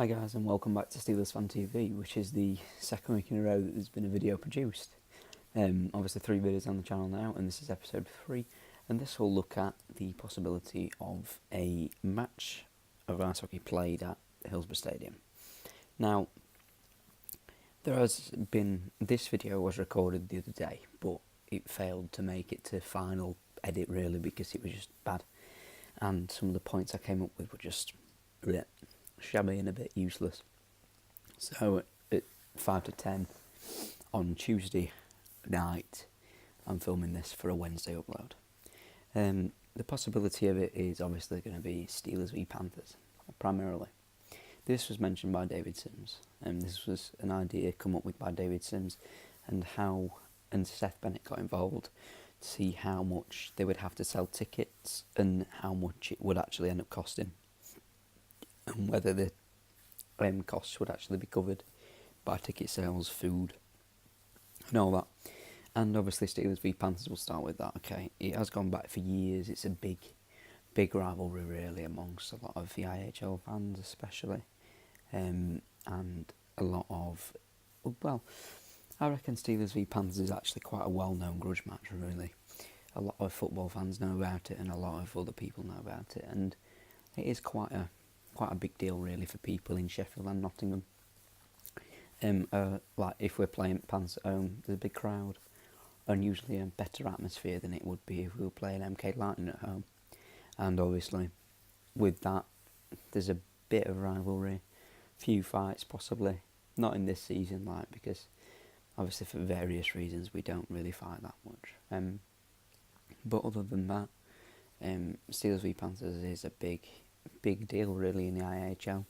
Hi guys and welcome back to Steelers Fan TV, which is the second week in a row that there's been a video produced. Obviously 3 videos on the channel now, and this is episode 3, and this will look at the possibility of a match of ice hockey played at Hillsborough Stadium. Now, this video was recorded the other day, but it failed to make it to final edit really because it was just bad, and some of the points I came up with were just shabby and a bit useless. So at 5 to 10 on Tuesday night, I'm filming this for a Wednesday upload. The possibility of it is obviously going to be Steelers v Panthers, primarily. This was mentioned by David Sims, and this was an idea come up with by David Sims, and Seth Bennett got involved to see how much they would have to sell tickets and how much it would actually end up costing, and whether the costs would actually be covered by ticket sales, food, and all that. And obviously Steelers v Panthers will start with that. Okay, it has gone back for years. It's a big rivalry really amongst a lot of the EIHL fans especially, and a lot of, well, I reckon Steelers v Panthers is actually quite a well-known grudge match really. A lot of football fans know about it and a lot of other people know about it, and it is quite a big deal really for people in Sheffield and Nottingham. Like if we're playing Panthers at home, there's a big crowd and usually a better atmosphere than it would be if we were playing MK Lightning at home. And obviously with that there's a bit of rivalry, few fights possibly, not in this season because obviously for various reasons we don't really fight that much. But other than that, Steelers v Panthers is a big deal really in the EIHL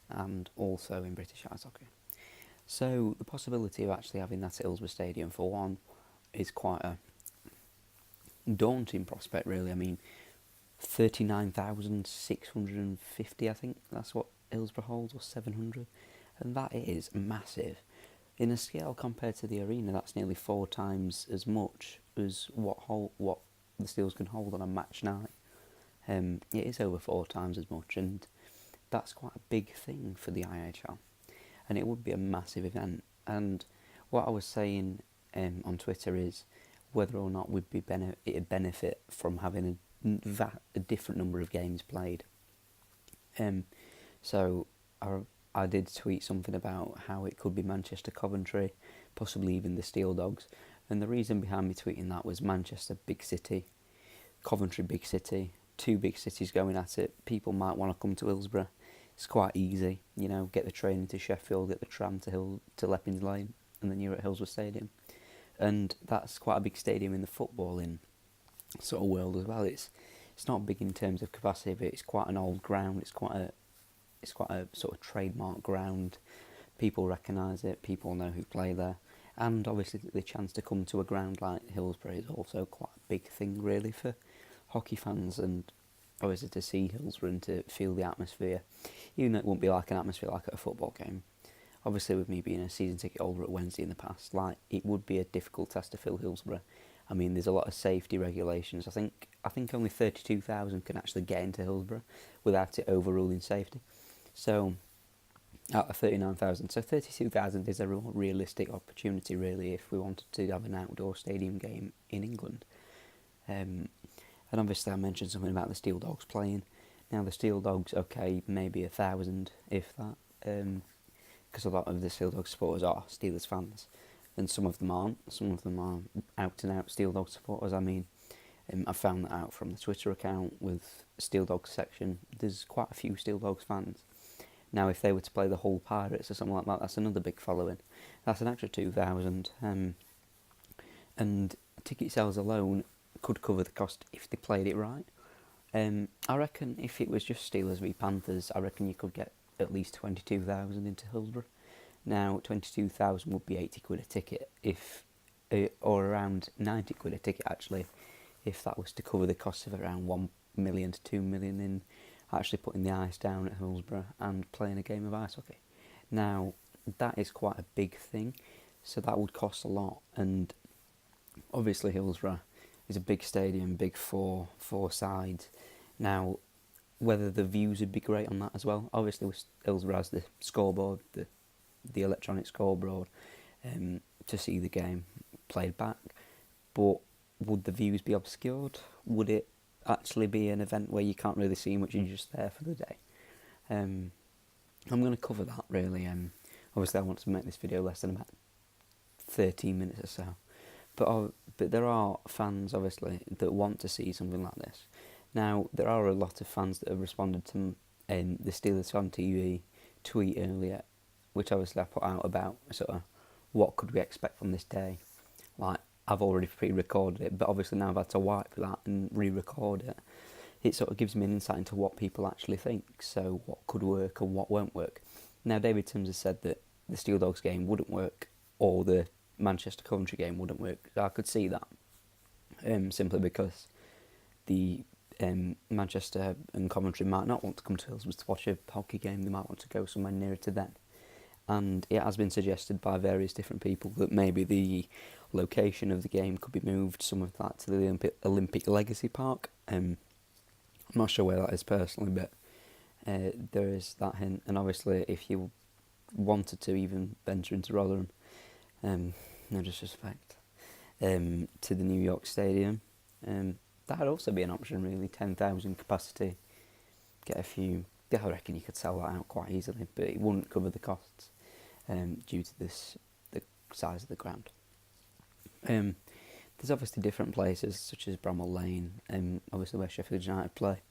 and also in British ice hockey. So the possibility of actually having that at Hillsborough Stadium for one is quite a daunting prospect really. I mean, 39,650 I think that's what Hillsborough holds, or 700, and that is massive. In a scale compared to the arena, that's nearly 4 times as much as what the Steelers can hold on a match night. It is over 4 times as much, and that's quite a big thing for the IHL, and it would be a massive event. And what I was saying on Twitter is whether or not it'd benefit from having a different number of games played. So I did tweet something about how it could be Manchester, Coventry, possibly even the Steel Dogs, and the reason behind me tweeting that was Manchester, big city, Coventry, big city. 2 big cities going at it. People might want to come to Hillsborough. It's quite easy, get the train into Sheffield, get the tram to Leppings Lane, and then you're at Hillsborough Stadium. And that's quite a big stadium in the footballing sort of world as well. It's not big in terms of capacity, but it's quite an old ground. It's quite a sort of trademark ground. People recognise it. People know who play there. And obviously the chance to come to a ground like Hillsborough is also quite a big thing really for hockey fans, and obviously to see Hillsborough and to feel the atmosphere, even though it won't be like an atmosphere like at a football game. Obviously with me being a season ticket holder at Wednesday in the past, it would be a difficult task to fill Hillsborough. I mean, there's a lot of safety regulations. I think only 32,000 can actually get into Hillsborough without it overruling safety. So out of 39,000, so 32,000 is a realistic opportunity really if we wanted to have an outdoor stadium game in England. And obviously I mentioned something about the Steel Dogs playing. Now the Steel Dogs, okay, maybe 1,000 if that, because a lot of the Steel Dogs supporters are Steelers fans, and some of them aren't. Some of them are out and out Steel Dogs supporters. I mean, I found that out from the Twitter account with Steel Dogs section. There's quite a few Steel Dogs fans. Now if they were to play the Hull Pirates or something like that, that's another big following. That's an extra 2,000, and ticket sales alone could cover the cost if they played it right. I reckon if it was just Steelers v Panthers, I reckon you could get at least 22,000 into Hillsborough. Now 22,000 would be 80 quid a ticket, or around 90 quid a ticket actually, if that was to cover the cost of around 1 million to 2 million in actually putting the ice down at Hillsborough and playing a game of ice hockey. Now that is quite a big thing, so that would cost a lot, and obviously Hillsborough is a big stadium, big four sides. Now whether the views would be great on that as well. Obviously, with Hillsborough has the scoreboard, the electronic scoreboard, to see the game played back. But would the views be obscured? Would it actually be an event where you can't really see much, you're just there for the day? I'm going to cover that really. Obviously, I want to make this video less than about 13 minutes or so. But there are fans, obviously, that want to see something like this. Now, there are a lot of fans that have responded to the Steelers on TV tweet earlier, which obviously I put out about sort of what could we expect from this day. Like, I've already pre-recorded it, but obviously now I've had to wipe that and re-record it. It sort of gives me an insight into what people actually think, so what could work and what won't work. Now, David Timms has said that the Steel Dogs game wouldn't work, or the Manchester Coventry game wouldn't work. I could see that, simply because the Manchester and Coventry might not want to come to Hillsborough to watch a hockey game. They might want to go somewhere nearer to them. And it has been suggested by various different people that maybe the location of the game could be moved, some of that to the Olympic Legacy Park. I'm not sure where that is personally, but there is that hint. And obviously, if you wanted to even venture into Rotherham, no disrespect, to the New York Stadium, that would also be an option really. 10,000 capacity, get a few. Yeah, I reckon you could sell that out quite easily, but it wouldn't cover the costs due to the size of the ground. There's obviously different places such as Bramall Lane, obviously where Sheffield United play,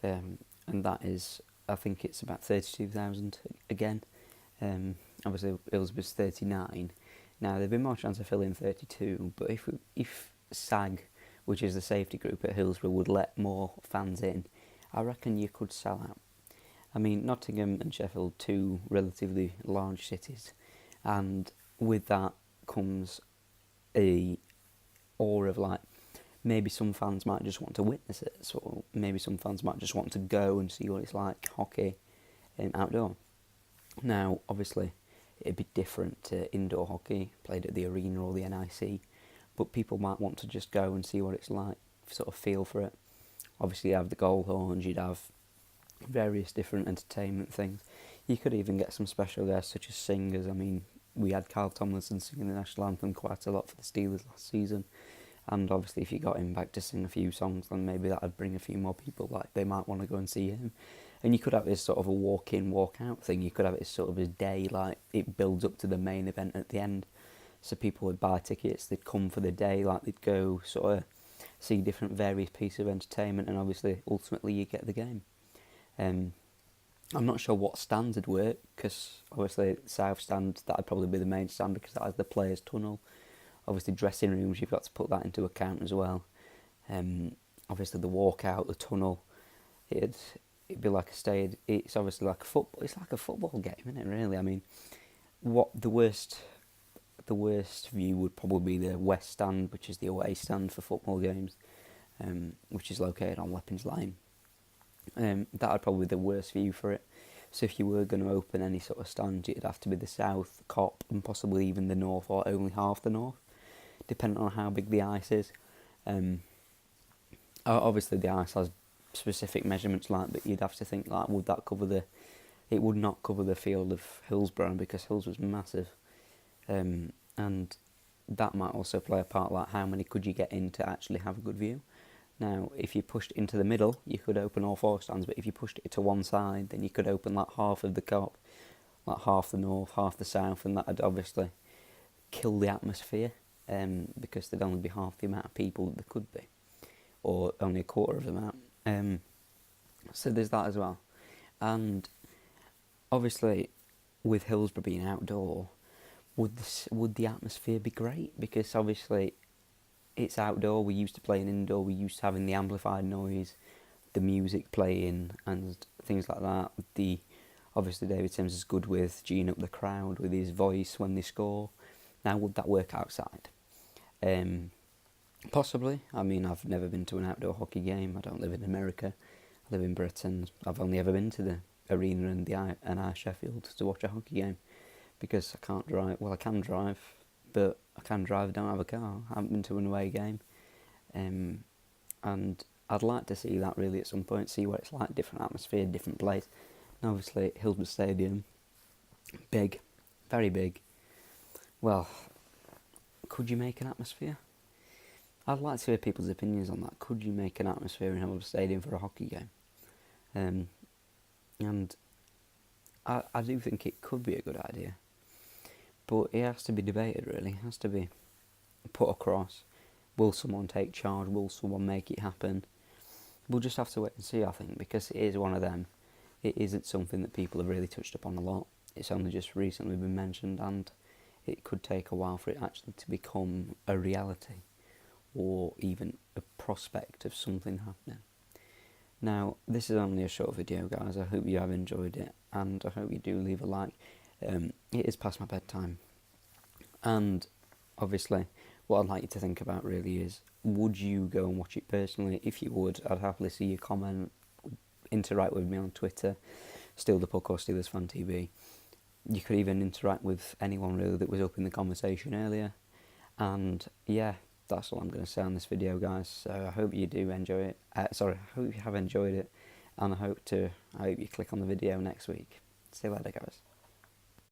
and that is, I think it's about 32,000 again. Obviously Hillsborough's 39. Now there'd be more chance of filling 32, but if SAG, which is the safety group at Hillsborough, would let more fans in, I reckon you could sell out. I mean, Nottingham and Sheffield, two relatively large cities, and with that comes a aura of like, maybe some fans might just want to witness it, so maybe some fans might just want to go and see what it's like, hockey outdoor. Now, obviously, it'd be different to indoor hockey, played at the arena or the NIC, but people might want to just go and see what it's like, sort of feel for it. Obviously, you have the goal horns, you'd have various different entertainment things. You could even get some special guests such as singers. I mean, we had Carl Tomlinson singing the national anthem quite a lot for the Steelers last season, and obviously if you got him back to sing a few songs, then maybe that would bring a few more people, like they might want to go and see him. And you could have this sort of a walk-in, walk-out thing. You could have it sort of a day, like it builds up to the main event at the end. So people would buy tickets, they'd come for the day, like they'd go sort of see different various pieces of entertainment, and obviously ultimately you get the game. I'm not sure what stands would work, because obviously South Stand, that would probably be the main stand because that has the players' tunnel. Obviously dressing rooms, you've got to put that into account as well. Obviously the walkout, the tunnel, it'd be like a stadium. It's obviously like a football. It's like a football game, isn't it? Really, I mean, what the worst view would probably be the West Stand, which is the away stand for football games, which is located on Leppings Lane. That would probably be the worst view for it. So if you were going to open any sort of stand, it'd have to be the south, the Cop, and possibly even the north, or only half the north, depending on how big the ice is. Obviously the ice has specific measurements, like, but you'd have to think, like, would that cover the... It would not cover the field of Hillsborough, because Hillsborough's massive. And that might also play a part, like how many could you get in to actually have a good view. Now, if you pushed into the middle, you could open all four stands, but if you pushed it to one side, then you could open like half of the Cop, like half the north, half the south, and that would obviously kill the atmosphere, because there'd only be half the amount of people that there could be, or only a quarter of the amount. So there's that as well. And obviously, with Hillsborough being outdoor, would the atmosphere be great? Because obviously it's outdoor, we used to playing indoor, we used to having the amplified noise, the music playing and things like that. Obviously David Timms is good with geeing up the crowd with his voice when they score. Now, would that work outside? Possibly. I mean, I've never been to an outdoor hockey game. I don't live in America. I live in Britain. I've only ever been to the arena and the EIHL Sheffield to watch a hockey game, because I can't drive. Well, I can drive, but I can drive, I don't have a car. I haven't been to an away game. And I'd like to see that really at some point, see what it's like, different atmosphere, different place. And obviously, Hillsborough Stadium, big, very big. Well, could you make an atmosphere? I'd like to hear people's opinions on that. Could you make an atmosphere in Hillsborough Stadium for a hockey game? And I do think it could be a good idea. But it has to be debated, really. It has to be put across. Will someone take charge? Will someone make it happen? We'll just have to wait and see, I think, because it is one of them. It isn't something that people have really touched upon a lot. It's only just recently been mentioned, and it could take a while for it actually to become a reality, or even a prospect of something happening. Now, this is only a short video, guys. I hope you have enjoyed it, and I hope you do leave a like. It is past my bedtime, and obviously what I'd like you to think about really is, would you go and watch it personally? If you would, I'd happily see your comment, interact with me on Twitter, Still the Puck or Steelers Fan TV. You could even interact with anyone really that was up in the conversation earlier. And yeah, that's all I'm going to say on this video, guys. So I hope you do enjoy it. I hope you have enjoyed it, and I hope you click on the video next week. See you later, guys.